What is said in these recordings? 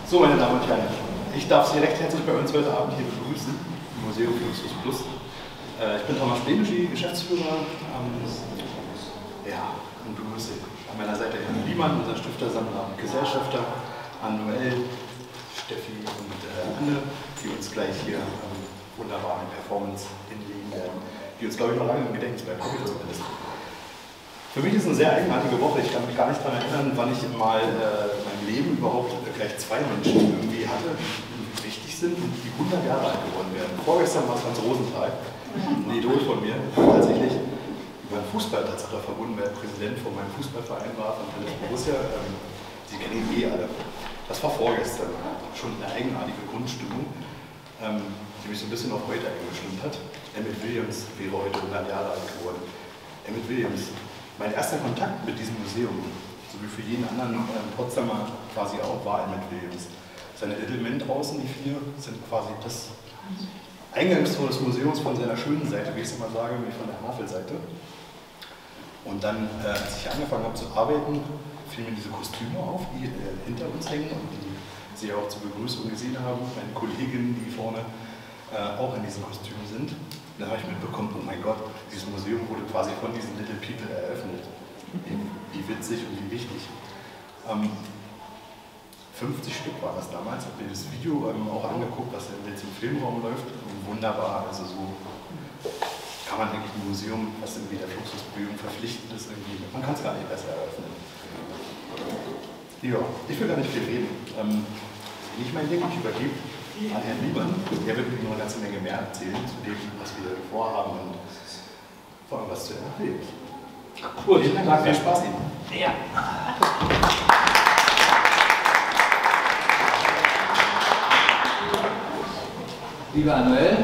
So, meine Damen und Herren, ich darf Sie recht herzlich bei uns heute Abend hier begrüßen, im Museum Fluxus-Künstlers. Ich bin Thomas Beneschi, Geschäftsführer. Und begrüße an meiner Seite Herrn Willams, unser Stiftersammler und Gesellschafter, an Noël, Steffi und Anne, die uns gleich hier wunderbar eine Performance hinlegen werden, die uns, glaube ich, noch lange im Gedächtnis bleibt, Kapitel zumindest. Für mich ist es eine sehr eigenartige Woche. Ich kann mich gar nicht daran erinnern, wann ich mal in meinem Leben überhaupt gleich zwei Menschen irgendwie hatte, die wichtig sind und die 100 Jahre alt geworden werden. Vorgestern war es Hans Rosenthal, ein Idol von mir, tatsächlich über den Fußball tatsächlich verbunden, weil er Präsident von meinem Fußballverein war, von Borussia. Sie kennen ihn alle. Das war vorgestern. Schon eine eigenartige Grundstimmung, die mich so ein bisschen auf heute eingestimmt hat. Emmett Willams wäre heute 100 Jahre alt geworden. Emmett Willams. Mein erster Kontakt mit diesem Museum, so wie für jeden anderen Potsdamer quasi auch, war Emmett Willams. Seine Element außen, die vier, sind quasi das Eingangstor des Museums von seiner schönen Seite, wie ich es immer sage, wie von der Havelseite. Und dann, als ich angefangen habe zu arbeiten, fielen mir diese Kostüme auf, die hinter uns hängen und die Sie auch zur Begrüßung gesehen haben. Meine Kolleginnen, die vorne auch in diesen Kostümen sind. Da habe ich mitbekommen, oh mein Gott, dieses Museum wurde quasi von diesen Little People eröffnet. Wie witzig und wie wichtig. 50 Stück war das damals, habe mir das Video auch angeguckt, was jetzt im Filmraum läuft. Wunderbar, also so kann man eigentlich ein Museum, was irgendwie der Fluxusbewegung verpflichtend ist, irgendwie, man kann es gar nicht besser eröffnen. Ja, ich will gar nicht viel reden. Wenn ich mein Ding übergebe an Herrn Willams, der wird mir noch eine ganze Menge mehr erzählen zu dem, was wir vorhaben und vor allem was zu erleben. Gut, vielen Dank, viel Spaß Ihnen. Ja. Liebe Noël,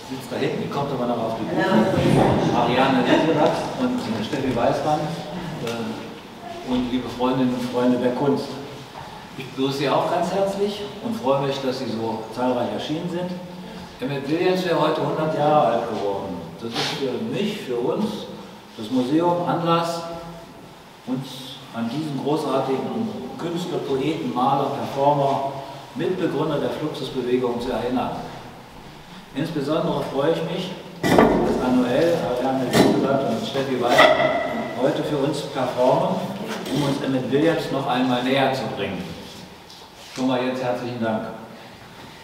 sitzt da hinten, die kommt aber noch auf die Bühne. Ariane Jeßulat und Steffi Weismann und liebe Freundinnen und Freunde der Kunst. Ich begrüße Sie auch ganz herzlich und freue mich, dass Sie so zahlreich erschienen sind. Emmett Willams wäre heute 100 Jahre alt geworden. Das ist für mich, für uns, das Museum Anlass, uns an diesen großartigen Künstler, Poeten, Maler, Performer, Mitbegründer der Fluxusbewegung zu erinnern. Insbesondere freue ich mich, dass Noël, Ariane Jeßulat und Steffi Weismann heute für uns performen, um uns Emmett Willams noch einmal näher zu bringen. Schon mal jetzt herzlichen Dank.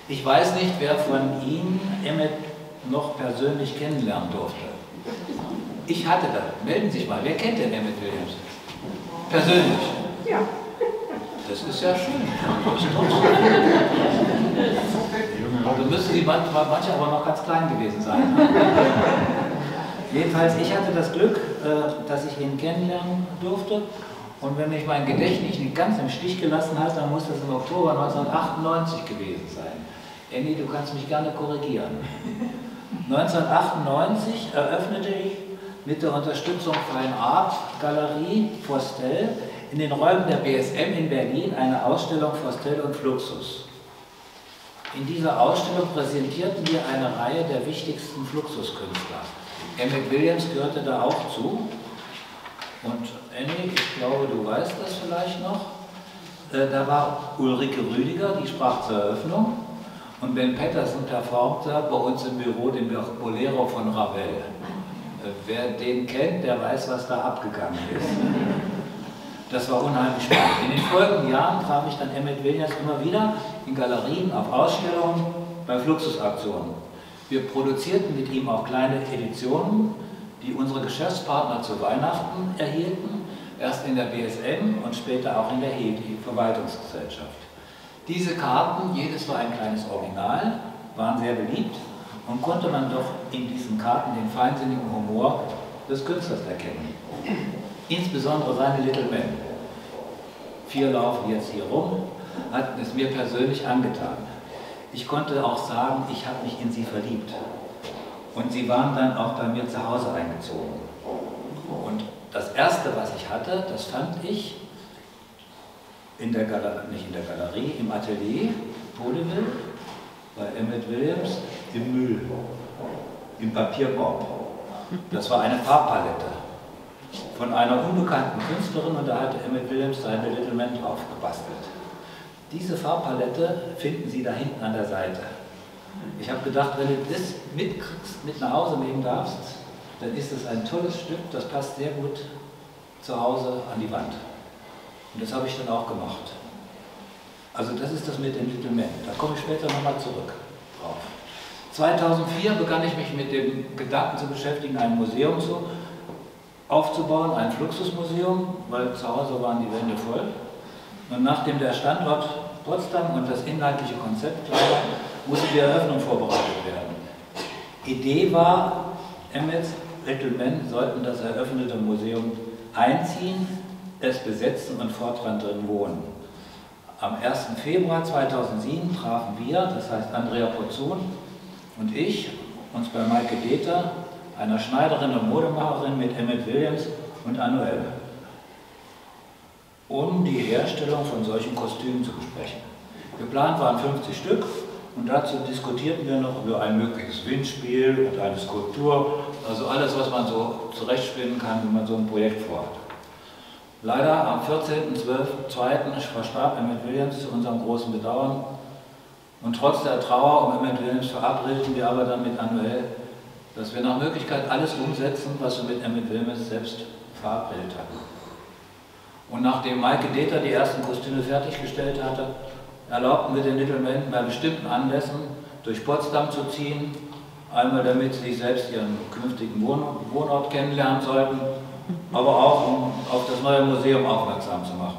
Ich weiß nicht, wer von Ihnen Emmett noch persönlich kennenlernen durfte. Ich hatte das. Melden Sie sich mal. Wer kennt denn Emmett Willams? Persönlich? Ja. Das ist ja schön. Das ist doch schön. Also müssen Sie manche aber noch ganz klein gewesen sein. Ne? Jedenfalls, ich hatte das Glück, dass ich ihn kennenlernen durfte. Und wenn mich mein Gedächtnis nicht ganz im Stich gelassen hat, dann muss das im Oktober 1998 gewesen sein. Andy, du kannst mich gerne korrigieren. 1998 eröffnete ich mit der Unterstützung Fine Art Galerie Forstel in den Räumen der BSM in Berlin eine Ausstellung Forstel und Fluxus. In dieser Ausstellung präsentierten wir eine Reihe der wichtigsten Fluxus-Künstler. Emmett Willams gehörte da auch zu. Und Annie, ich glaube, du weißt das vielleicht noch, da war Ulrike Rüdiger, die sprach zur Eröffnung, und Ben Pettersen performte bei uns im Büro den Bolero von Ravel. Wer den kennt, der weiß, was da abgegangen ist. Das war unheimlich spannend. In den folgenden Jahren traf ich dann Emmett Willams immer wieder in Galerien, auf Ausstellungen, bei Fluxusaktionen. Wir produzierten mit ihm auch kleine Editionen, die unsere Geschäftspartner zu Weihnachten erhielten, erst in der BSM und später auch in der die Verwaltungsgesellschaft. Diese Karten, jedes war ein kleines Original, waren sehr beliebt und konnte man doch in diesen Karten den feinsinnigen Humor des Künstlers erkennen. Insbesondere seine Little Men. 4 laufen jetzt hier rum, hatten es mir persönlich angetan. Ich konnte auch sagen, ich habe mich in sie verliebt. Und sie waren dann auch bei mir zu Hause eingezogen. Und das erste, was ich hatte, das fand ich in der nicht in der Galerie, im Atelier Vaudeville bei Emmett Willams im Müll, im Papierkorb. Das war eine Farbpalette von einer unbekannten Künstlerin und da hatte Emmett Willams seine Little Men drauf gebastelt. Diese Farbpalette finden Sie da hinten an der Seite. Ich habe gedacht, wenn du das mitkriegst, mit nach Hause nehmen darfst, dann ist es ein tolles Stück, das passt sehr gut zu Hause an die Wand. Und das habe ich dann auch gemacht. Also das ist das mit dem Little Man. Da komme ich später nochmal zurück drauf. 2004 begann ich mich mit dem Gedanken zu beschäftigen, ein Museum aufzubauen, ein Fluxusmuseum, weil zu Hause waren die Wände voll. Und nachdem der Standort Potsdam und das inhaltliche Konzept klar war, musste die Eröffnung vorbereitet werden. Idee war, Emmett, Little Men sollten das eröffnete Museum einziehen, es besetzen und fortran drin wohnen. Am 1. Februar 2007 trafen wir, das heißt Andrea Pozzon und ich, uns bei Maike Deter, einer Schneiderin und Modemacherin mit Emmett Williams und Noël, um die Herstellung von solchen Kostümen zu besprechen. Geplant waren 50 Stück und dazu diskutierten wir noch über ein mögliches Windspiel und eine Skulptur, also alles, was man so zurechtspinnen kann, wenn man so ein Projekt vorhat. Leider am 14.12.2. verstarb Emmett Williams zu unserem großen Bedauern und trotz der Trauer um Emmett Williams verabredeten wir aber dann mit Noël, dass wir nach Möglichkeit alles umsetzen, was wir mit Emmett Williams selbst verabredet hatten. Und nachdem Maike Deter die ersten Kostüme fertiggestellt hatte, erlaubten wir den Little Men bei bestimmten Anlässen durch Potsdam zu ziehen, einmal damit sie sich selbst ihren künftigen Wohnort kennenlernen sollten, aber auch um auf das neue Museum aufmerksam zu machen.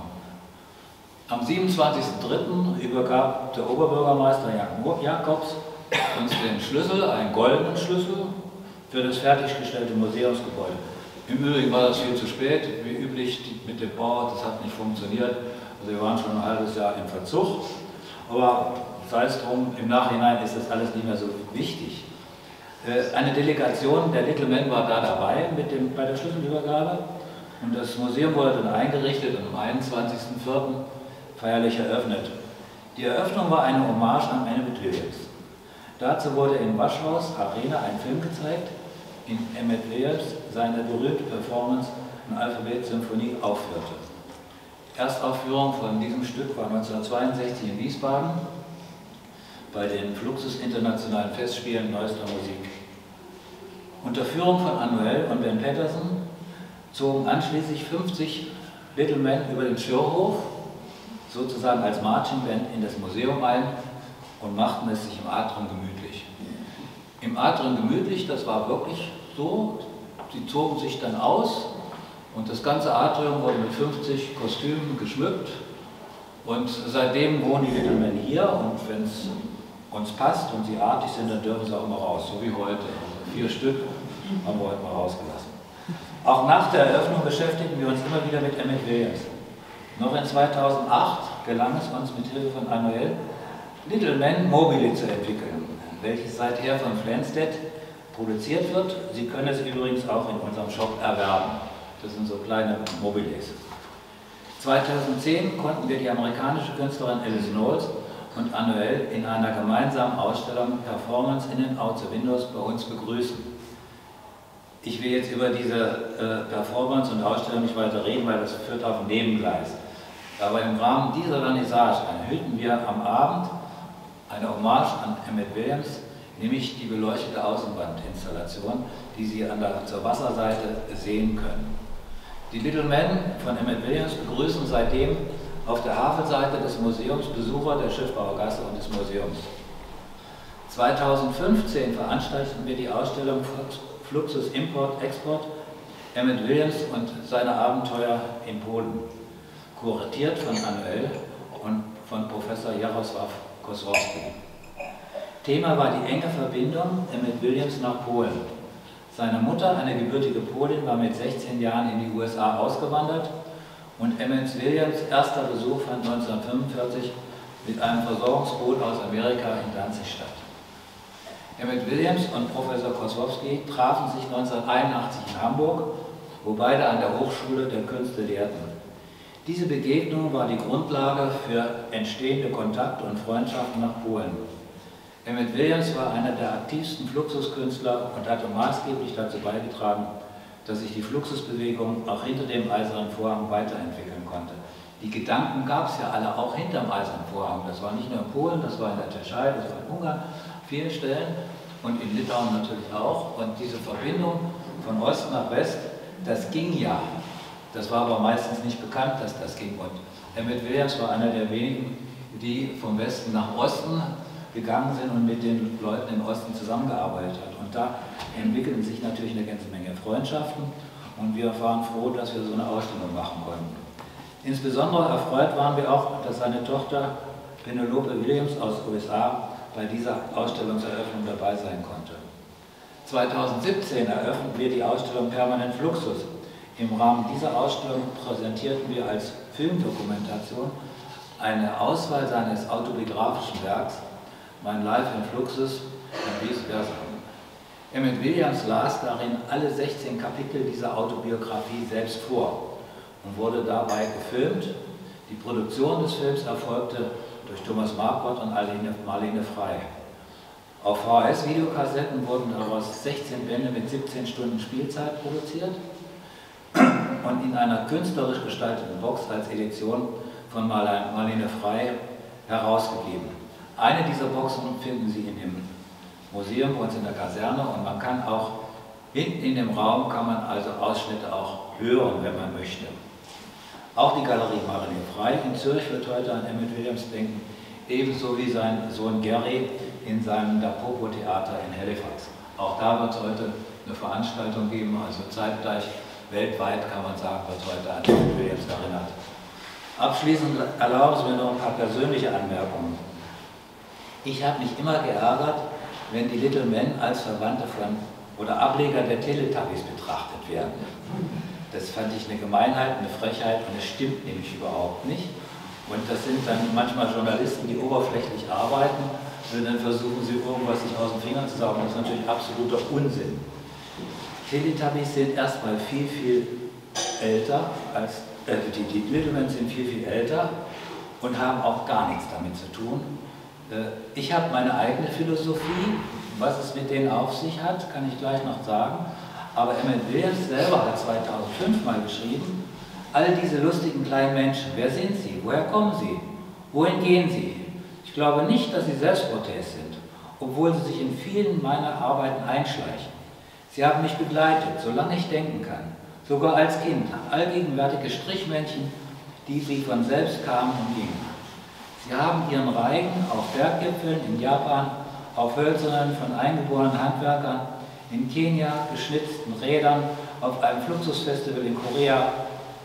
Am 27.03. übergab der Oberbürgermeister Jakobs uns den Schlüssel, einen goldenen Schlüssel, für das fertiggestellte Museumsgebäude. Im Übrigen war das viel zu spät, wie üblich mit dem Bau, das hat nicht funktioniert. Also wir waren schon ein halbes Jahr im Verzug, aber sei es drum, im Nachhinein ist das alles nicht mehr so wichtig. Eine Delegation der Little Men war da dabei bei der Schlüsselübergabe und das Museum wurde dann eingerichtet und am 21.04. feierlich eröffnet. Die Eröffnung war eine Hommage an Emmett Williams. Dazu wurde im Waschhaus Arena ein Film gezeigt, in Emmett Williams seine berühmte Performance in Alphabet-Symphonie aufführte. Erstaufführung von diesem Stück war 1962 in Wiesbaden bei den Fluxus Internationalen Festspielen neuester Musik. Unter Führung von Noël und Ben Patterson zogen anschließend 50 Little Men über den Schirrhof, sozusagen als Marchingband, in das Museum ein und machten es sich im Atrium gemütlich. Im Atrium gemütlich, das war wirklich so, sie zogen sich dann aus und das ganze Atrium wurde mit 50 Kostümen geschmückt und seitdem wohnen die Little Men hier und wenn es uns passt und sie artig sind, dann dürfen sie auch mal raus, so wie heute. 4 Stück haben wir heute mal rausgelassen. Auch nach der Eröffnung beschäftigten wir uns immer wieder mit Emmett Williams. Noch in 2008 gelang es uns mit Hilfe von Noël, Little Men Mobile zu entwickeln, welches seither von Flensstedt produziert wird. Sie können es übrigens auch in unserem Shop erwerben. Das sind so kleine Mobiles. 2010 konnten wir die amerikanische Künstlerin Alice Knowles und Noël in einer gemeinsamen Ausstellung Performance in and Out the Windows bei uns begrüßen. Ich will jetzt über diese Performance und Ausstellung nicht weiter reden, weil das führt auf ein Nebengleis. Aber im Rahmen dieser Vernissage erhöhten wir am Abend eine Hommage an Emmett Williams, nämlich die beleuchtete Außenwandinstallation, die Sie zur Wasserseite sehen können. Die Little Men von Emmett Williams begrüßen seitdem auf der Hafenseite des Museums Besucher der Schiffbauergasse und des Museums. 2015 veranstalteten wir die Ausstellung Fluxus Import-Export, Emmett Williams und seine Abenteuer in Polen, kuratiert von Noël und von Professor Jarosław Kosłowski. Thema war die enge Verbindung Emmett Williams nach Polen. Seine Mutter, eine gebürtige Polin, war mit 16 Jahren in die USA ausgewandert und Emmett Williams' erster Besuch fand 1945 mit einem Versorgungsboot aus Amerika in Danzig statt. Emmett Williams und Professor Kosłowski trafen sich 1981 in Hamburg, wo beide an der Hochschule der Künste lehrten. Diese Begegnung war die Grundlage für entstehende Kontakte und Freundschaften nach Polen. Emmett Williams war einer der aktivsten Fluxus-Künstler und hatte maßgeblich dazu beigetragen, dass sich die Fluxusbewegung auch hinter dem Eisernen Vorhang weiterentwickeln konnte. Die Gedanken gab es ja alle auch hinterm Eisernen Vorhang. Das war nicht nur in Polen, das war in der Tschechei, das war in Ungarn, vielen Stellen und in Litauen natürlich auch. Und diese Verbindung von Ost nach West, das ging ja. Das war aber meistens nicht bekannt, dass das ging. Und Emmett Williams war einer der wenigen, die vom Westen nach Osten gegangen sind und mit den Leuten im Osten zusammengearbeitet hat. Und da entwickelten sich natürlich eine ganze Menge Freundschaften und wir waren froh, dass wir so eine Ausstellung machen konnten. Insbesondere erfreut waren wir auch, dass seine Tochter Penelope Williams aus USA bei dieser Ausstellungseröffnung dabei sein konnte. 2017 eröffneten wir die Ausstellung Permanent Fluxus. Im Rahmen dieser Ausstellung präsentierten wir als Filmdokumentation eine Auswahl seines autobiografischen Werks, Mein Life in Fluxus und vice versa. Emmett Williams las darin alle 16 Kapitel dieser Autobiografie selbst vor und wurde dabei gefilmt. Die Produktion des Films erfolgte durch Thomas Marquardt und Marlene Frey. Auf VHS-Videokassetten wurden daraus 16 Bände mit 17 Stunden Spielzeit produziert und in einer künstlerisch gestalteten Box als Edition von Marlene Frey herausgegeben. Eine dieser Boxen finden Sie in dem Museum bei uns in der Kaserne und man kann auch hinten in dem Raum kann man also Ausschnitte auch hören, wenn man möchte. Auch die Galerie Marlene Frey in Zürich wird heute an Emmett Williams denken, ebenso wie sein Sohn Gary in seinem Da Popo Theater in Halifax. Auch da wird es heute eine Veranstaltung geben, also zeitgleich weltweit kann man sagen, wird heute an Emmett Williams erinnert. Abschließend erlauben Sie mir noch ein paar persönliche Anmerkungen. Ich habe mich immer geärgert, wenn die Little Men als Verwandte von oder Ableger der Teletubbies betrachtet werden. Das fand ich eine Gemeinheit, eine Frechheit und es stimmt nämlich überhaupt nicht. Und das sind dann manchmal Journalisten, die oberflächlich arbeiten und dann versuchen sie irgendwas sich aus den Fingern zu saugen. Das ist natürlich absoluter Unsinn. Teletubbies sind erstmal viel, viel älter als, die Little Men sind viel, viel älter und haben auch gar nichts damit zu tun. Ich habe meine eigene Philosophie, was es mit denen auf sich hat, kann ich gleich noch sagen. Aber Emmett Williams selber hat 2005 mal geschrieben, all diese lustigen kleinen Menschen, wer sind sie, woher kommen sie, wohin gehen sie? Ich glaube nicht, dass sie Selbstprotest sind, obwohl sie sich in vielen meiner Arbeiten einschleichen. Sie haben mich begleitet, solange ich denken kann, sogar als Kind, allgegenwärtige Strichmännchen, die wie von selbst kamen und gingen. Sie haben ihren Reigen auf Berggipfeln in Japan, auf hölzernen von eingeborenen Handwerkern, in Kenia geschnitzten Rädern, auf einem Fluxus-Festival in Korea,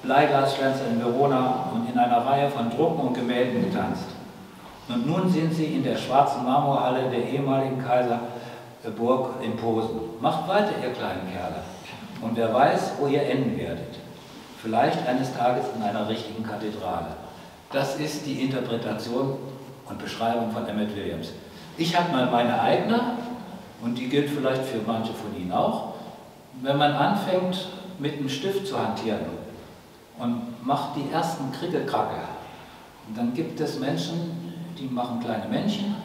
Bleiglasschwänzer in Verona und in einer Reihe von Drucken und Gemälden getanzt. Und nun sind sie in der schwarzen Marmorhalle der ehemaligen Kaiserburg in Posen. Macht weiter, ihr kleinen Kerle. Und wer weiß, wo ihr enden werdet. Vielleicht eines Tages in einer richtigen Kathedrale. Das ist die Interpretation und Beschreibung von Emmett Williams. Ich habe mal meine eigene, und die gilt vielleicht für manche von Ihnen auch. Wenn man anfängt, mit einem Stift zu hantieren und macht die ersten Krickelkrackel, dann gibt es Menschen, die machen kleine Männchen,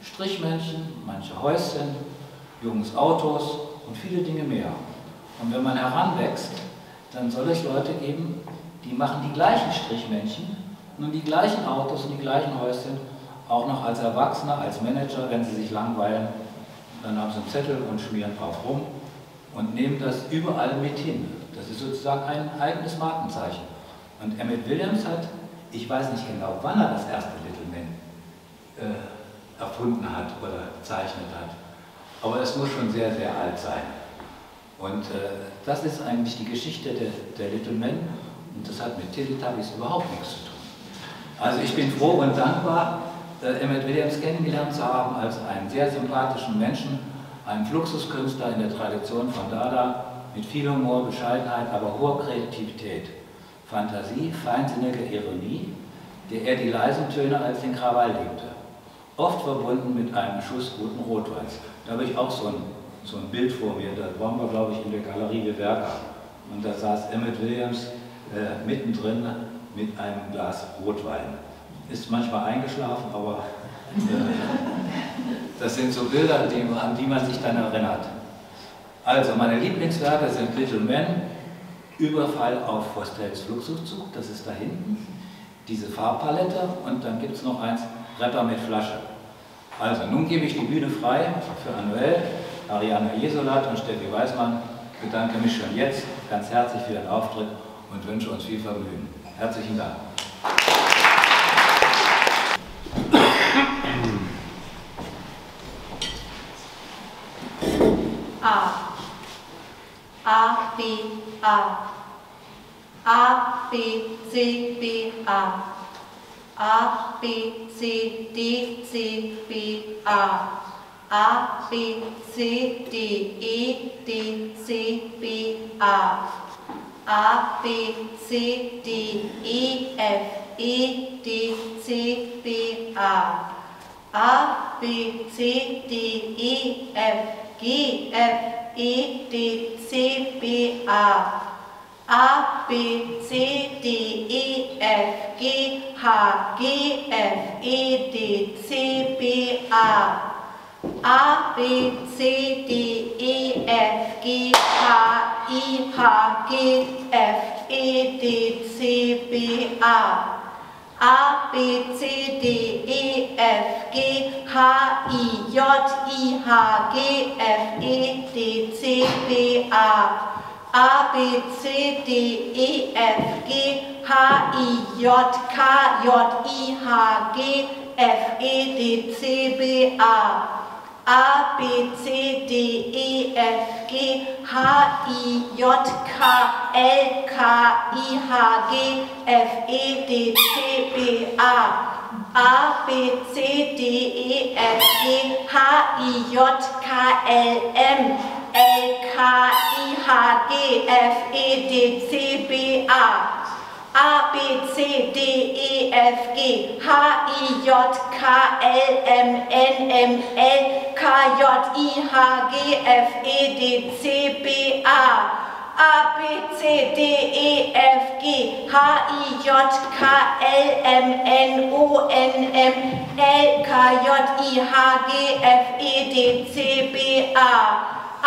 Strichmännchen, manche Häuschen, junges Autos und viele Dinge mehr. Und wenn man heranwächst, dann soll es Leute geben, die machen die gleichen Strichmännchen und die gleichen Autos und die gleichen Häuschen, auch noch als Erwachsener, als Manager, wenn sie sich langweilen, dann haben sie einen Zettel und schmieren drauf rum und nehmen das überall mit hin. Das ist sozusagen ein eigenes Markenzeichen. Und Emmett Williams hat, ich weiß nicht genau, wann er das erste Little Men erfunden hat oder gezeichnet hat, aber es muss schon sehr, sehr alt sein. Und das ist eigentlich die Geschichte der Little Men und das hat mit Teletubbies überhaupt nichts zu tun. Also ich bin froh und dankbar, Emmett Williams kennengelernt zu haben als einen sehr sympathischen Menschen, einen Fluxus-Künstler in der Tradition von Dada, mit viel Humor, Bescheidenheit, aber hoher Kreativität, Fantasie, feinsinnige Ironie, der er die leisen Töne als den Krawall liebte. Oft verbunden mit einem Schuss guten Rotweins. Da habe ich auch so ein Bild vor mir, da waren wir, glaube ich, in der Galerie Bewerka. Und da saß Emmett Williams mittendrin mit einem Glas Rotwein. Ist manchmal eingeschlafen, aber das sind so Bilder, an die man sich dann erinnert. Also, meine Lieblingswerke sind Little Men, Überfall auf Fostels Fluxuszug, das ist da hinten, diese Farbpalette und dann gibt es noch eins, Rapper mit Flasche. Also, nun gebe ich die Bühne frei für Noël, Ariane Jeßulat und Steffi Weismann. Ich bedanke mich schon jetzt ganz herzlich für den Auftritt und wünsche uns viel Vergnügen. Herzlichen Dank. A, B, A. A, B, C, B, A. A, B, C, D, C, B, A. A, B, C, D, E, D, C, B, A. A, B, C, D, E, F, E, D, C, B, A. A, B, C, D, E, F, G, F, E, D, C, B, A. A, B, C, D, E, F, G, H, G, F, E, D, C, B, A. A, B, C, D, E, F, G, H, I, H, G, F, E, D, C, B, A. A, B, C, D, E, F, G, H, I, J, I, H, G, F, E, D, C, B, A. A, B, C, D, E, F, G, H, I, J, K, J, I, H, G, F, E, D, C, B, A. A, B, C, D, E, F, G, H, I, J, K, L, K, I, H, G, F, E, D, C, B, A. A, B, C, D, E, F, G, H, I, J, K, L, M, L, K, I, H, G, F, E, D, C, B, A. A, B, C, D, E, F, G, H, I, J, K, L, M, N, M, L, K, J, I, H, G, F, E, D, C, B, A. A, B, C, D, E, F, G, H, I, J, K, L, M, N, O, N, M, L, K, J, I, H, G, F, E, D, C, B, A.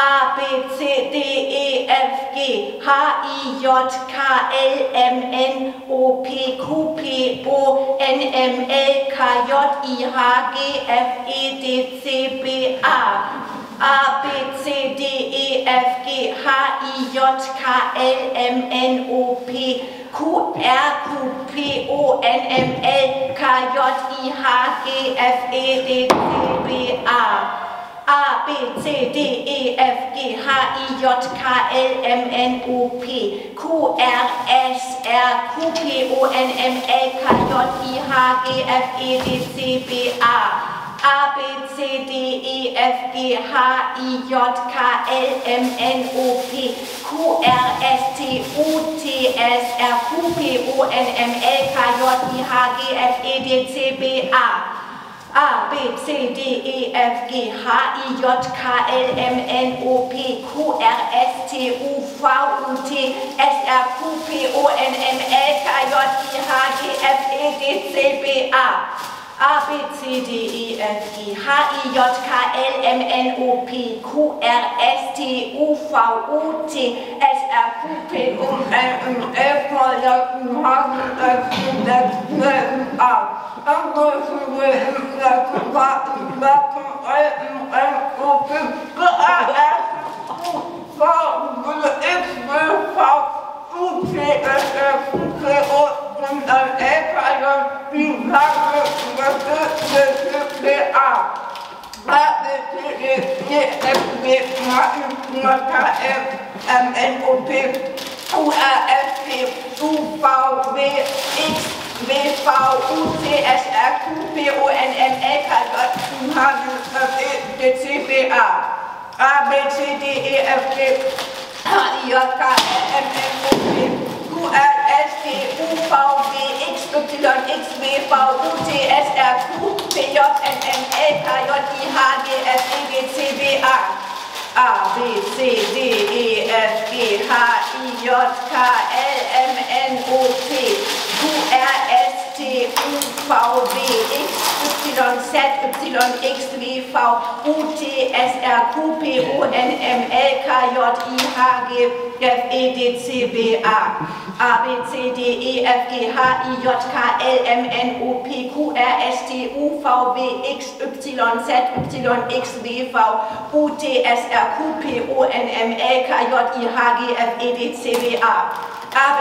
A, B, C, D, E, F, G, H, I, J, K, L, M, N, O, P, Q, P, O, N, M, L, K, J, I, H, G, F, E, D, C, B, A. A, B, C, D, E, F, G, H, I, J, K, L, M, N, O, P, Q, R, Q, P, O, N, M, L, K, J, I, H, G, F, E, D, C, B, A. A, B, C, D, E, F, G, H, I, J, K, L, M, N, O, P, Q, R, S, R, Q, P, O, N, M, L, K, J, I, H, G, F, E, D, C, B, A. A, B, C, D, E, F, G, H, I, J, K, L, M, N, O, P, Q, R, S, T, U, T, S, R, Q, P, O, N, M, L, K, J, I, H, G, F, E, D, C, B, A. A, B, C, D, E, F, G, H, I, J, K, L, M, N, O, P, Q, R, S, T, U, V, U, T, S, R, Q, P, O, N, M, L, K, J, I, H, G, F, E, D, C, B, A. A, B, C, D, E, F, G, H, I, J, K, L, M, N, O, P, Q, R, S, T, U, V, U, T, S, R, Q, P, O, N, M, L, K, J, A, B, C, D, E, F, G, H, I, J, K, L, M, N, O, P, Q, R, S, T, U, V, W, X, Y, X, W, V, U, T, S, R, Q, P, J, N, M, L, K, J, I, H, G, F, E, D, C, B, A. A, B, C, D, E, F, G, H, I, J, K, L, M, N, O, P, Q, R, S, T, U, V, W, X, Y, ZYXWV UTSRQPONMLKJIHG FEDCBA ABCDEFGHIJKLMNOPQRSTUVWXYZYXWV UTSRQPONMLKJIHG FEDCBA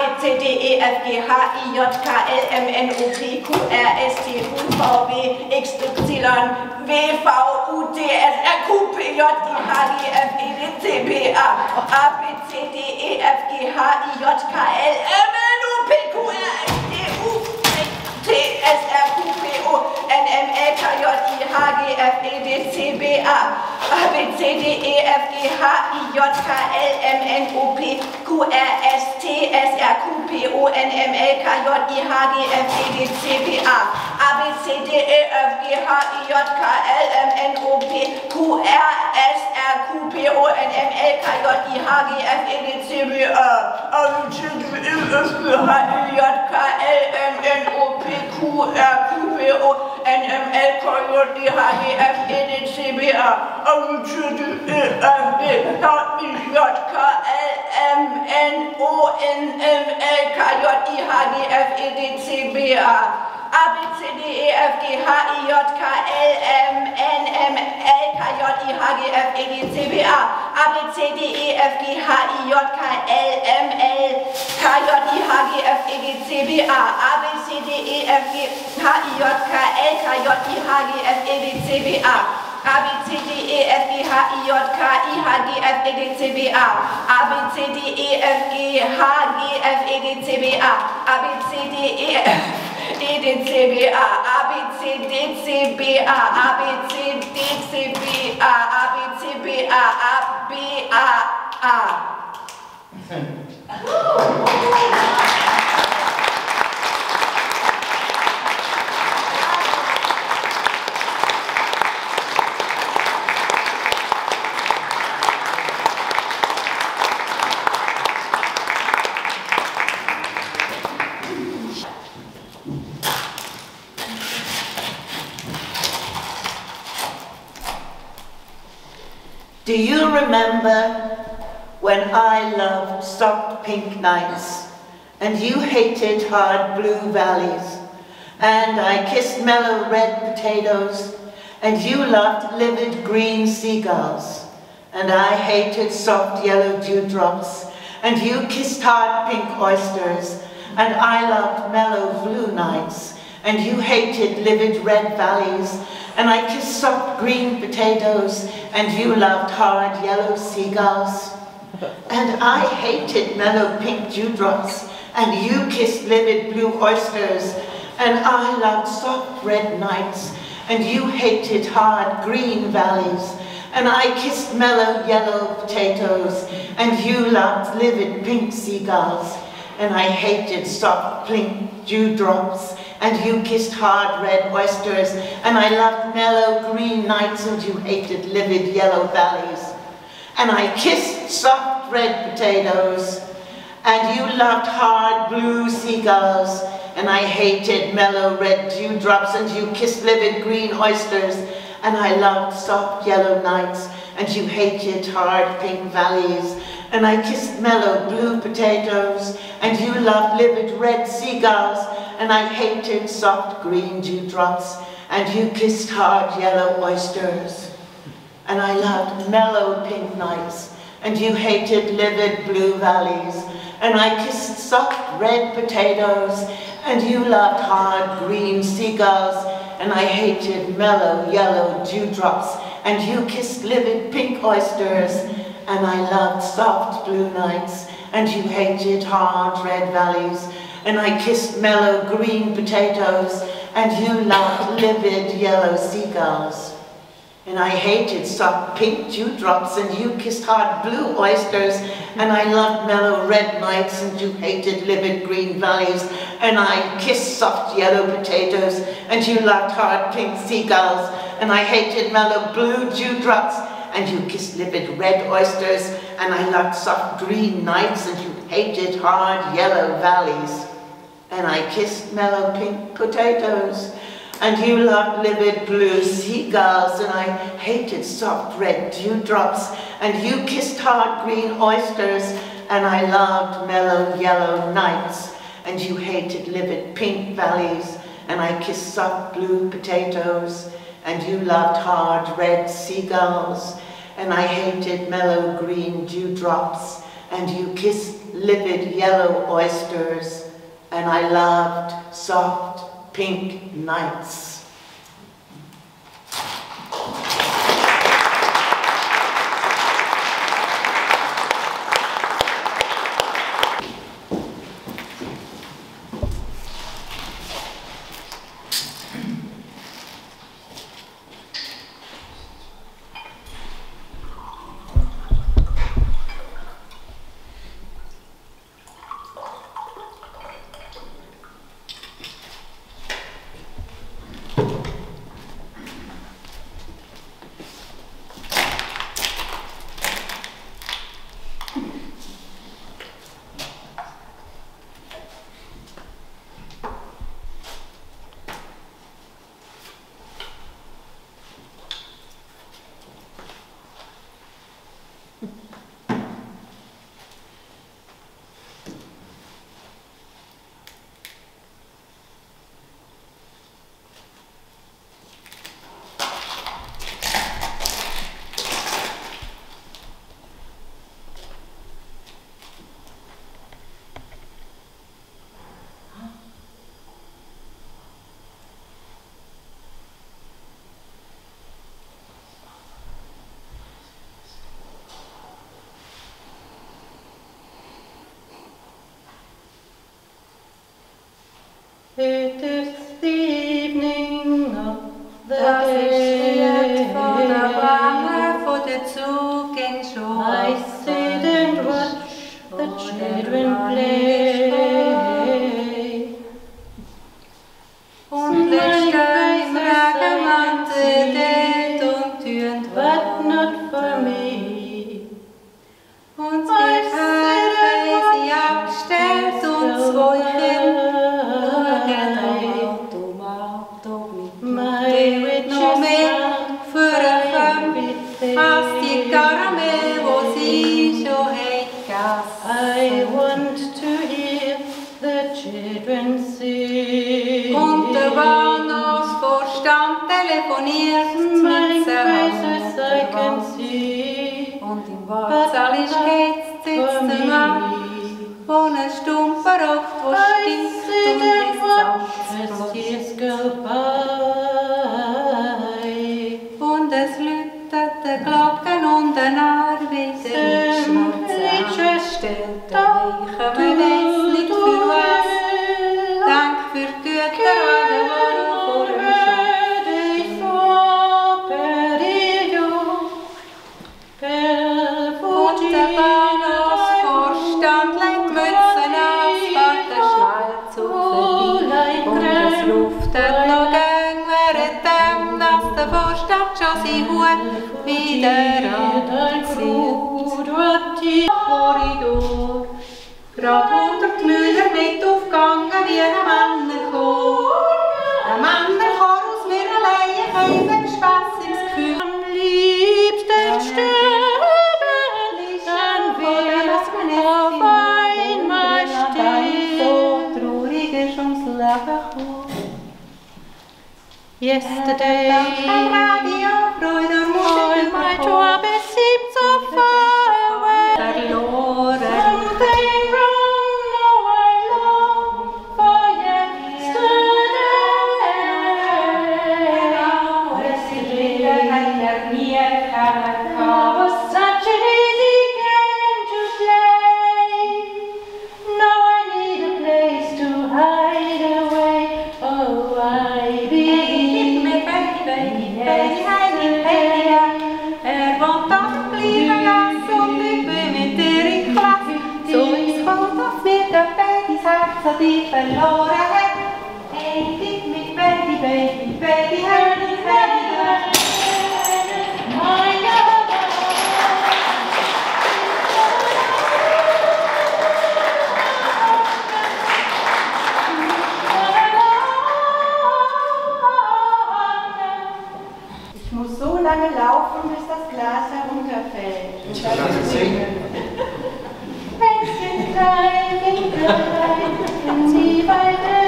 ABCDEFGHIJKLMNOPQRSTUVWXYWV UTSRQPJIHGFEDCBA ABCDEFGHIJKLMNOPQRSTUVWXYWV Do you remember when I loved soft pink nights and you hated hard blue valleys, and I kissed mellow red potatoes and you loved livid green seagulls, and I hated soft yellow dewdrops and you kissed hard pink oysters, and I loved mellow blue nights and you hated livid red valleys, and I kissed soft green potatoes, and you loved hard yellow seagulls. And I hated mellow pink dewdrops, and you kissed livid blue oysters, and I loved soft red nights, and you hated hard green valleys, and I kissed mellow yellow potatoes, and you loved livid pink seagulls, and I hated soft pink dewdrops, and you kissed hard red oysters, and I loved mellow green nights, and you hated livid yellow valleys. And I kissed soft red potatoes, and you loved hard blue seagulls, and I hated mellow red dewdrops, and you kissed livid green oysters, and I loved soft yellow nights, and you hated hard pink valleys. And I kissed mellow blue potatoes, and you loved livid red seagulls, and I hated soft green dewdrops, and you kissed hard yellow oysters. And I loved mellow pink nights, and you hated livid blue valleys, and I kissed soft red potatoes, and you loved hard green seagulls, and I hated mellow yellow dewdrops, and you kissed livid pink oysters, and I loved soft blue nights, and you hated hard red valleys, and I kissed mellow green potatoes, and you loved livid yellow seagulls. And I hated soft pink dewdrops, and you kissed hard blue oysters, and I loved mellow red nights, and you hated livid green valleys, and I kissed soft yellow potatoes, and you loved hard pink seagulls, and I hated mellow blue dewdrops, and you kissed livid red oysters, and I loved soft green nights, and you hated hard yellow valleys. And I kissed mellow pink potatoes, And you loved livid blue seagulls, and I hated soft red dewdrops. And you kissed hard green oysters, and I loved mellow yellow nights. And you hated livid pink valleys, and I kissed soft blue potatoes. And you loved hard red seagulls, and I hated mellow green dewdrops. And you kissed livid yellow oysters, and I loved soft pink nights. It is the evening of the day. Vor der Wange, vor der Zug in Schule. I sit and watch the children play. Und Lichter im Regenmantel dort und Türen But not for me. Und die Köche sie abgestellt und zwei Kinder noch mehr vorkommen als die Karamell, wo sie schon gegessen. I want to hear the children sing. Und der Bahnhofsvorstand telefoniert Smiling mit faces I can see. Und im Wartsaal ist geht's sitzt der Mann, wo ein Stumper rockt, wo stinkt und ist As years go by. Und es läutet die Glocken und ein Arbeiter stellt den Weichen, man weiß nicht für was. Dank für die Güter an der Wohnung vor dem Schopf. Und der Bahnhofsvorstand legt Mützen auf, fährt der Schnellzug vorbei. Und es luftet noch gern währenddem, dass der Vorstand schon sein Hut wieder anzieht. Korridor, grad unter die Müller mit aufgegangen wie ein Männerchor. Ein Männerchor aus mir allein, kein gespässiges Gefühl. Am liebsten sterben, dann will auf einmal stehen. So traurig ist ums Leben gekommen. Yesterday, Am Radio, Freude und Musik, my job seemed so far away. verloren. Something wrong, now I long for yesterday. Love was such an easy game to play. Now I need a place to hide away. Oh, I believe. Baby, baby, baby, Sie weiter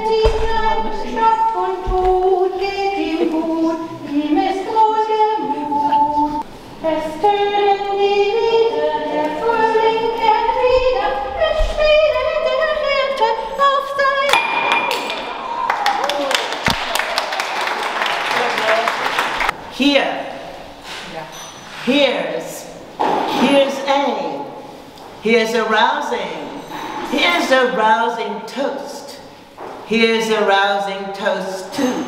hinein, Stopp und Tut, geht ihm gut, ihm ist wohlgemut. Es tönen die Lieder, der Frühling kehrt wieder, es spielt der Hirte auf sein. Here. Here's A. Here's a rousing toast. Here's a rousing toast too.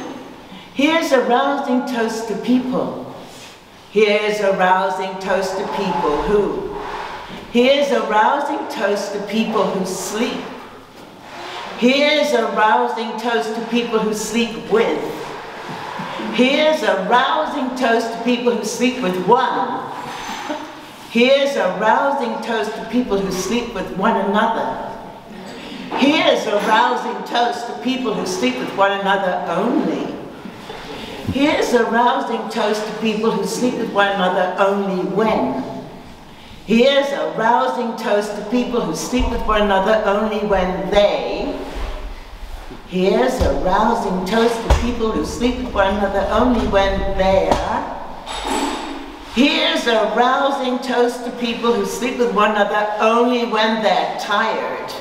Here's a rousing toast to people. Here's a rousing toast to people who. Here's a rousing toast to people who sleep. Here's a rousing toast to people who sleep with. Here's a rousing toast to people who sleep with one. Here's a rousing toast to people who sleep with one another. Here's a rousing toast to people who sleep with one another only. Here's a rousing toast to people who sleep with one another only when. Here's a rousing toast to people who sleep with one another only when they. Here's a rousing toast to people who sleep with one another only when they're. Here's a rousing toast to people who sleep with one another only when they're tired.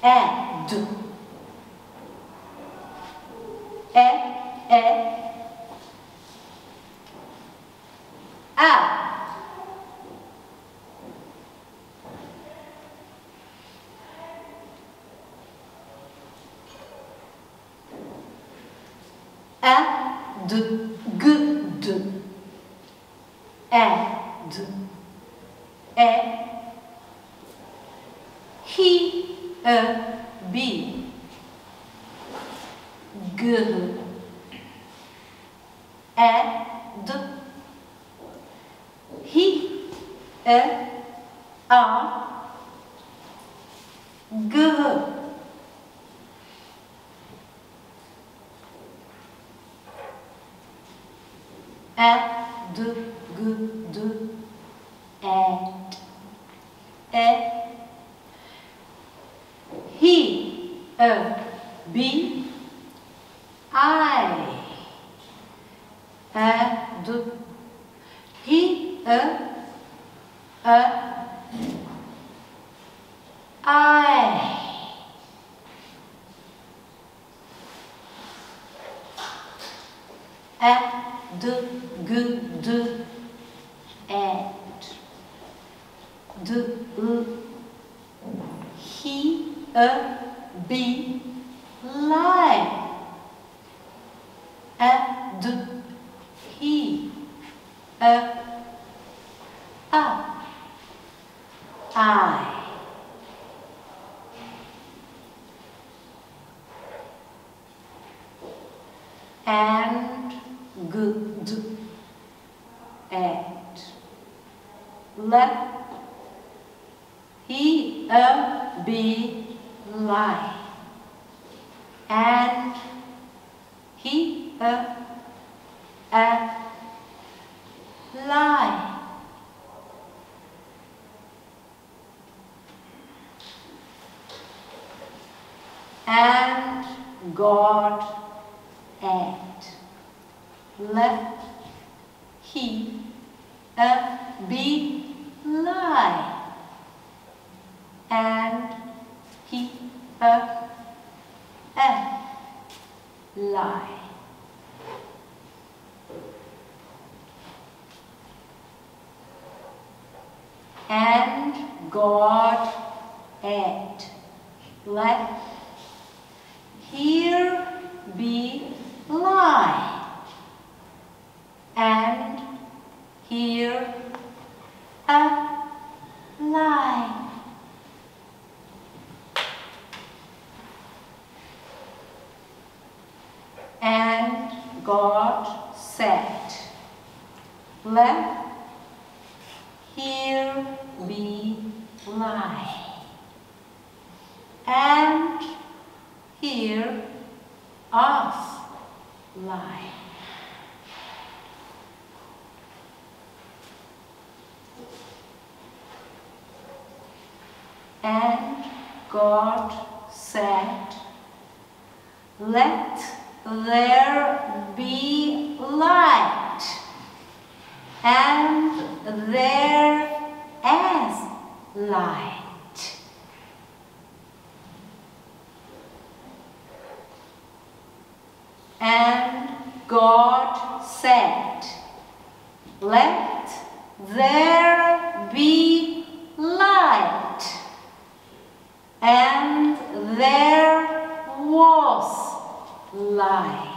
Ed. A. Good. Ed. He, be. Good. Ed. He, good. Good. He, be. I. He, I. Good. He, be. Lie. He, I. And good. At. Let. He, be. Lie. And he, lie. And God at. Let he, be. Lie. And he, lie. And God at. Let here be lie. And here lie. And God said, let here be lie. And here us lie. And God said, let there be light, and there is light. And God said, let there be light, and there was light.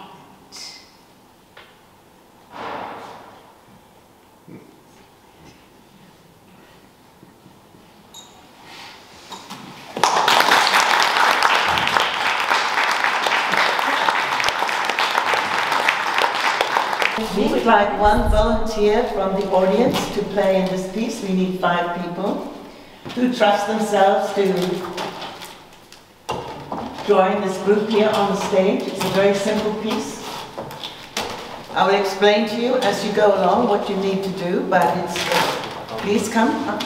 We would like one volunteer from the audience to play in this piece. We need 5 people who trust themselves to join this group here on the stage. It's a very simple piece. I will explain to you as you go along what you need to do, but it's, please come up.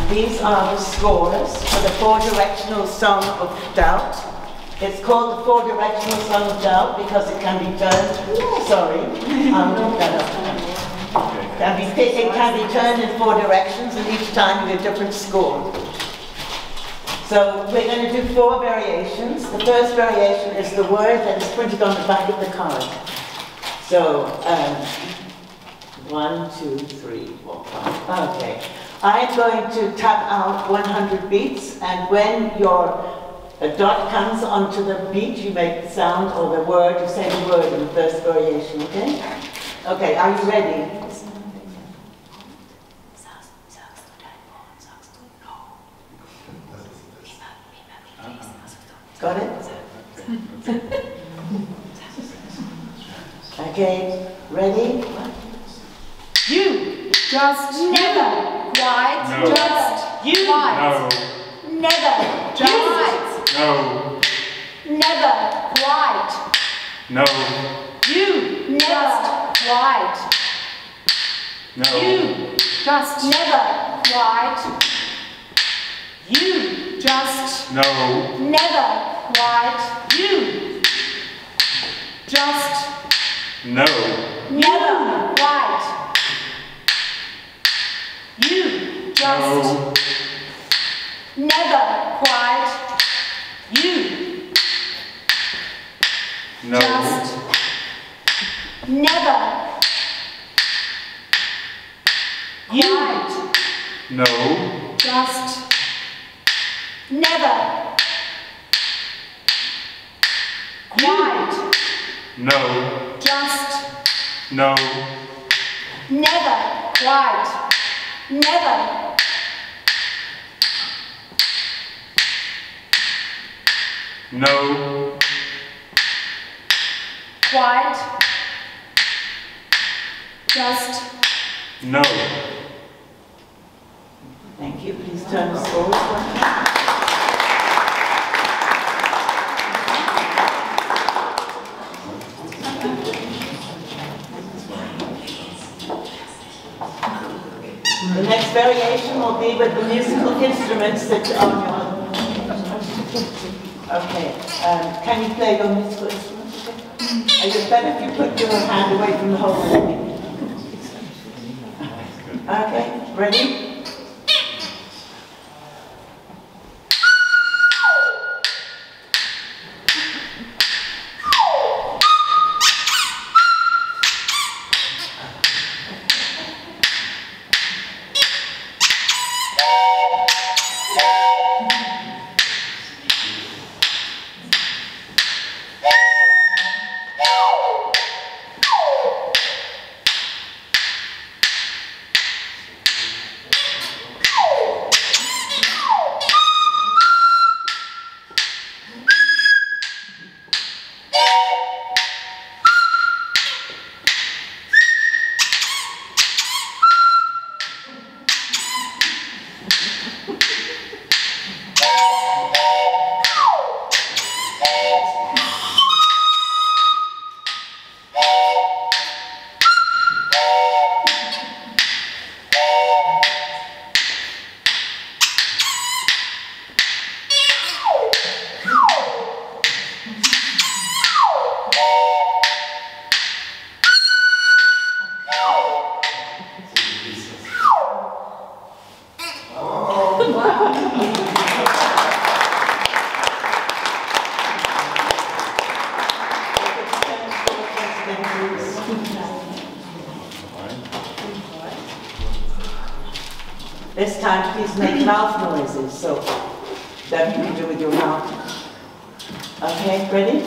These are the scores for the 4-directional Song of Doubt. It's called the 4-directional Song of Doubt because it can be turned, can be it can be turned in 4 directions, and each time you get a different score. So we're going to do 4 variations. The first variation is the word that is printed on the back of the card. So 1, 2, 3, 4, 5. Okay. I'm going to tap out 100 beats, and when a dot comes onto the beat, you make the sound or the word, you say the word in the first variation, okay? Okay, are you ready? Got it? Okay, ready? You just never quite No. just you No. Never. just No. Never. quite No. you Never. just quite No. you just Never. quite you just No. Never. quite you just No. Never. quite you just No. Never. quite you No. just Never. quite No. just Never. quite No. just No. Never. quite Never. No. quite just No. Thank you. Please turn the scores. The next variation will be with the musical instruments that are on your... Okay, can you play your musical instruments? It's better if you put your hand away from the hole. Okay, ready? This time, please make mouth noises, so that you can do with your mouth. Okay, ready?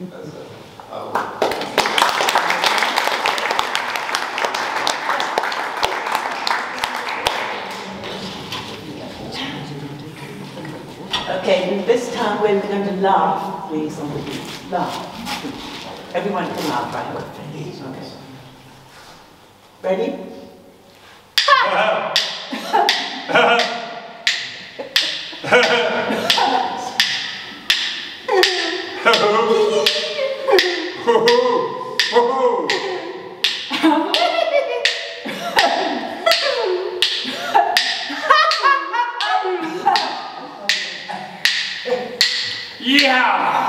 Okay, this time we're going to laugh, please, on the beat. Laugh. Everyone can laugh, right? Okay. Ready? Yeah!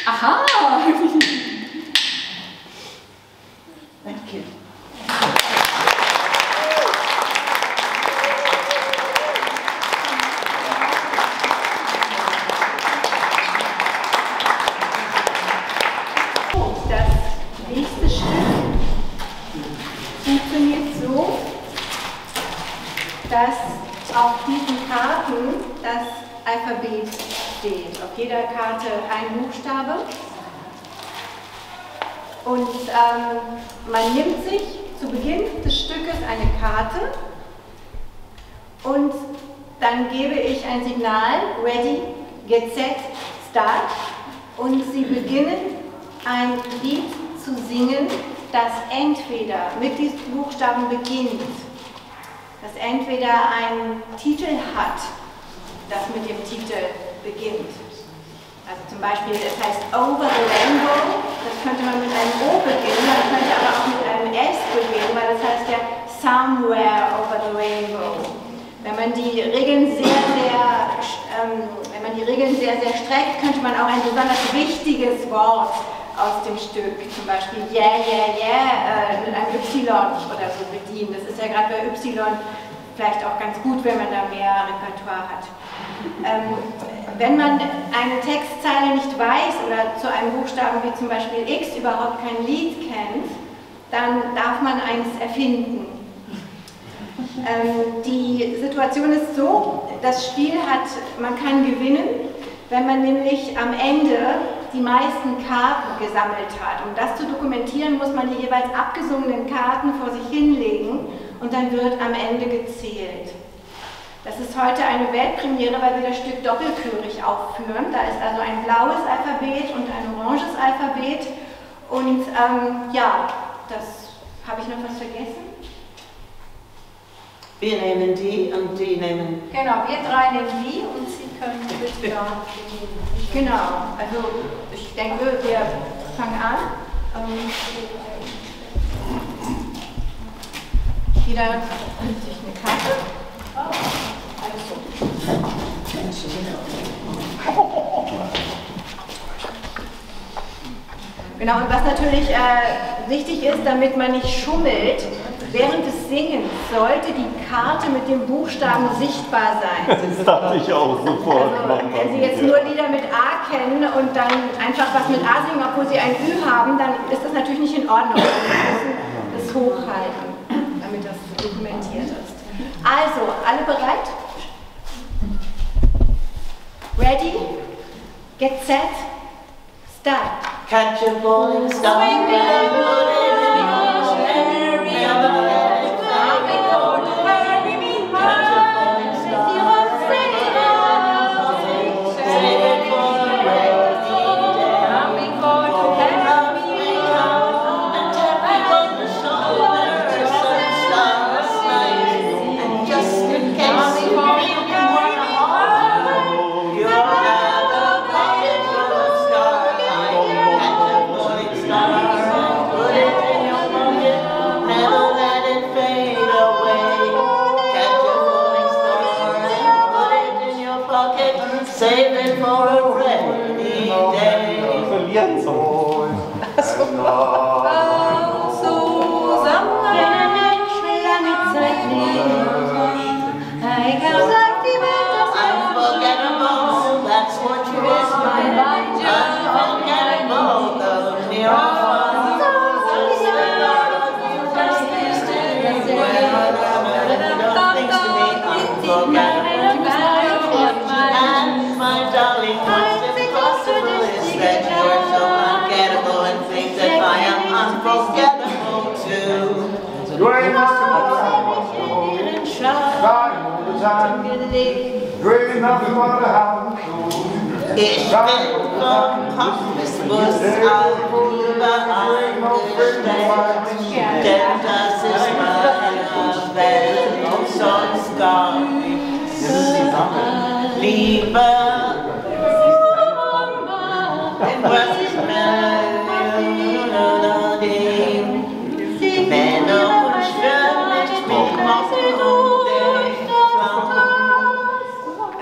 Aha! Thank you. Das nächste Stück funktioniert so, dass auf diesen Karten das Alphabet steht. Auf jeder Karte ein Buchstabe. Und man nimmt sich zu Beginn des Stückes eine Karte und dann gebe ich ein Signal, ready, get set, start, und sie beginnen ein Lied zu singen, das entweder mit diesem Buchstaben beginnt, das entweder einen Titel hat, das mit dem Titel beginnt. Also zum Beispiel, es heißt Over the Rainbow, das könnte man mit einem O beginnen, man könnte aber auch mit einem S beginnen, weil das heißt ja Somewhere over the Rainbow. Wenn man die Regeln sehr streckt, könnte man auch ein besonders wichtiges Wort aus dem Stück, zum Beispiel yeah, yeah, yeah, mit einem Y oder so bedienen. Das ist ja gerade bei Y vielleicht auch ganz gut, wenn man da mehr Repertoire hat. Wenn man eine Textzeile nicht weiß oder zu einem Buchstaben wie zum Beispiel X überhaupt kein Lied kennt, dann darf man eins erfinden. Die Situation ist so, das Spiel man kann gewinnen, wenn man nämlich am Ende die meisten Karten gesammelt hat. Um das zu dokumentieren, muss man die jeweils abgesungenen Karten vor sich hinlegen und dann wird am Ende gezählt. Das ist heute eine Weltpremiere, weil wir das Stück doppelchörig aufführen. Da ist also ein blaues Alphabet und ein oranges Alphabet. Und ja, das habe ich noch was vergessen? Wir nehmen die und die nehmen... Genau, wir drei nehmen die und Sie können bitte da... Genau, also ich denke, wir fangen an. Jeder nimmt sich eine Karte. Also. Genau, und was natürlich wichtig ist, damit man nicht schummelt, während des Singens sollte die Karte mit dem Buchstaben sichtbar sein. Das dachte ich auch sofort. Also, wenn Sie jetzt nur Lieder mit A kennen und dann einfach was mit A singen, obwohl Sie ein Ü haben, dann ist das natürlich nicht in Ordnung. Sie müssen das hochhalten, damit das dokumentiert ist. Also, alle bereit? Ready? Get set? Start. Catch a falling star and put it in the ocean. save it for a rainy day. Unforgettable, that's what you is. Unforgettable, those near or far. Things to me unforgettable. And my darling, what's impossible is that you're so ungettable and think that I am unforgettable too. Great enough all the time. Great enough for the house. Ich bin vom Hoffnungsbus auf übereingestellt, denn das ist meine Welt und sonst gar nichts. Liebe, was ich melodie, wenn du schwimmt mit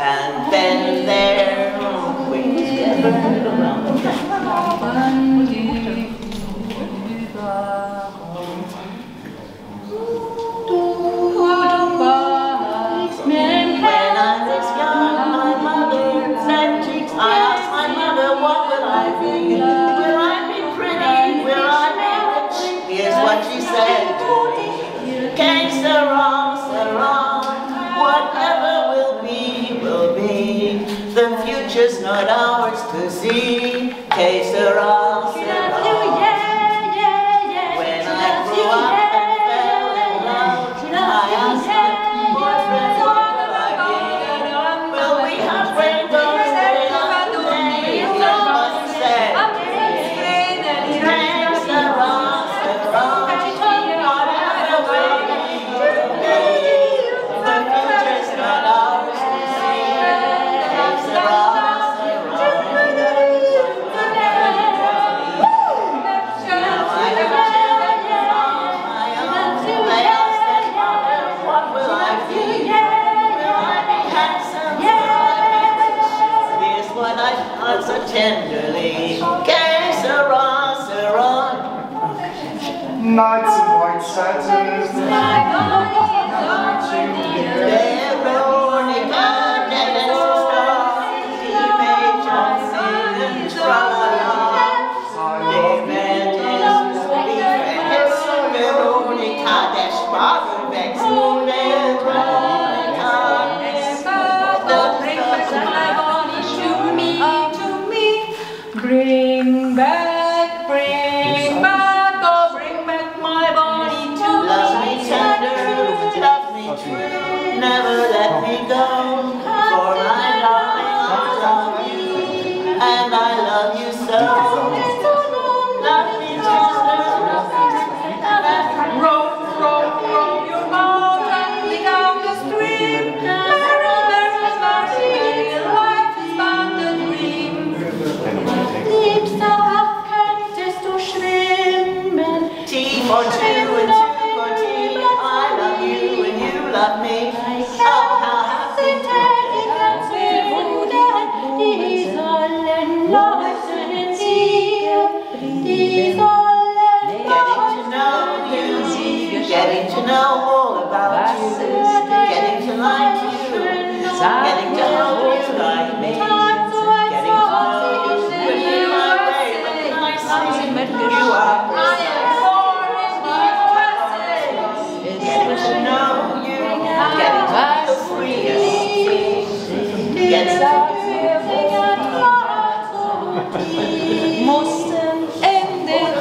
and then there wings burn around the When I was young, my mother said, I asked my mother, what will I be? Will I be pretty? Will I be rich? Here's what she said to me. Que sera, sera, whatever will be. The future's not ours to see. Que sera, sera. When I grew up and fell in love, I asked my boyfriend, what will I be? Will we have rainbows day after day? He must say, que sera, sera. Whatever will be. The future's not ours to see. So tenderly, que sera, sera. Nights in white satin. Veronica, Dennis, stars, teenage Johnson, and tra-la-la. David is beef and Veronica, dash Barbex, Bring back, oh bring back my body to love me tender, love me true, never let me go, for my darling I love you, and I love you so. Love me tender, row, row, row your boat gently down the stream. There's mercy, life is but a dream. T for two and two for tea. I love you and you love me. Oh, how happy getting to know all about you, getting to like you, getting to hope you like me, getting to know you, bringing my way when I see you are. Getting to know you, getting to feel free, getting to Mussten in den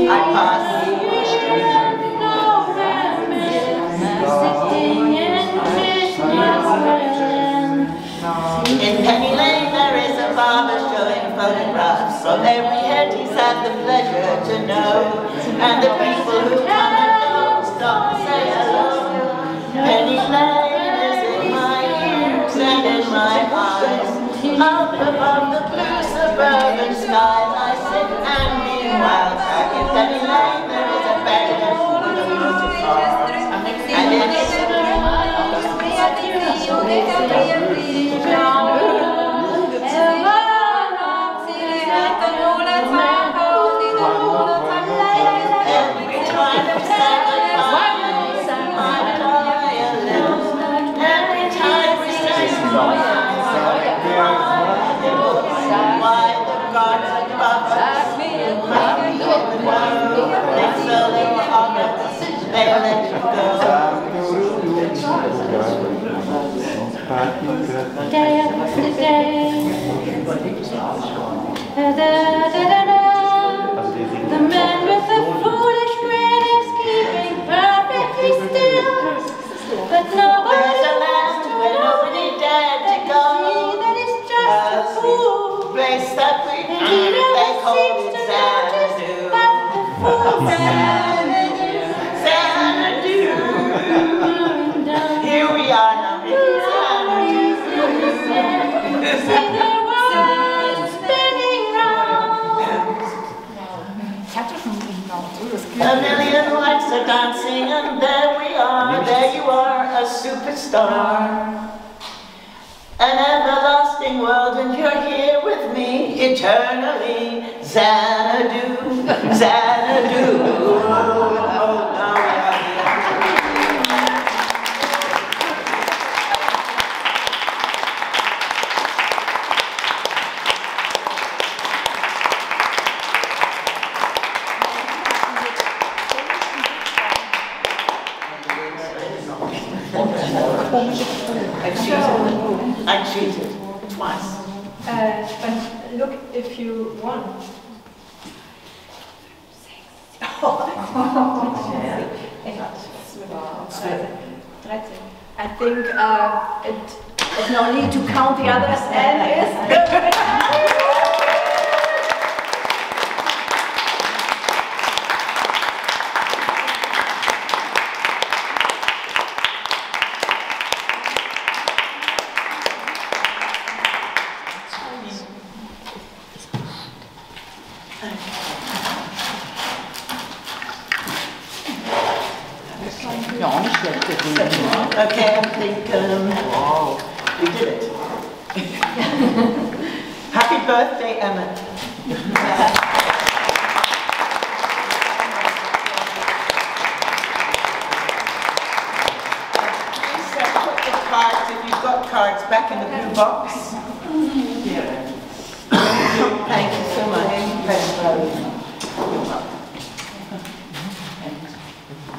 I pass in Penny Lane there is a barber showing photographs of every head he's had the pleasure to know, and the people who come and go stop and say hello. Penny Lane is in my ears and in my eyes, up above the blue suburban skies I sit and meanwhile back in Penny Lane there is a beggar with a motor car, and in his Day after day. The man with the foolish grin is keeping perfectly still, but nobody's around where nobody dared to go. That is just a fool. Place that we they call it Xanadu. Xanadu. Here we are now in Xanadu. See the world spinning round. A million lights are dancing, and there we are, there you are, a superstar. An everlasting world, and you're here with me eternally. Xanadu, Xanadu. Oh, now we are I cheated twice. But look, if you want. I think there's no need to count the others. N is. Okay, I think we did it. Happy birthday, Emmett. Please put the cards, if you've got cards, back in the blue box. Thank you so much.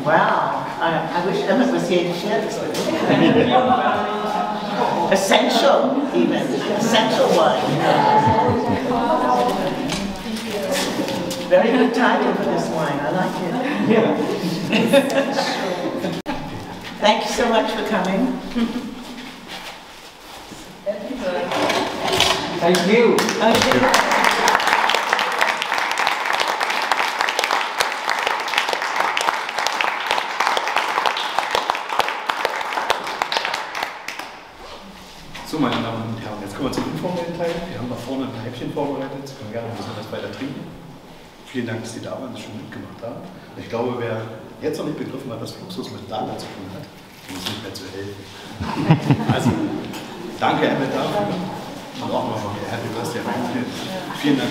Wow, I wish Emmett was here to share this with me. Essential, even. Essential wine. Very good title for this wine. I like it. Thank you so much for coming. Thank you. Okay. So, meine Damen und Herren, jetzt kommen wir zum informellen Teil. Wir haben da vorne ein Häppchen vorbereitet. Sie können gerne ein bisschen was weiter trinken. Vielen Dank, dass Sie da waren, das schon mitgemacht haben. Ich glaube, wer jetzt noch nicht begriffen hat, was Fluxus mit Lager zu tun hat, dem ist nicht mehr zu helfen. Also, danke Emmett dafür. Und auch nochmal Happy Birthday. Vielen Dank.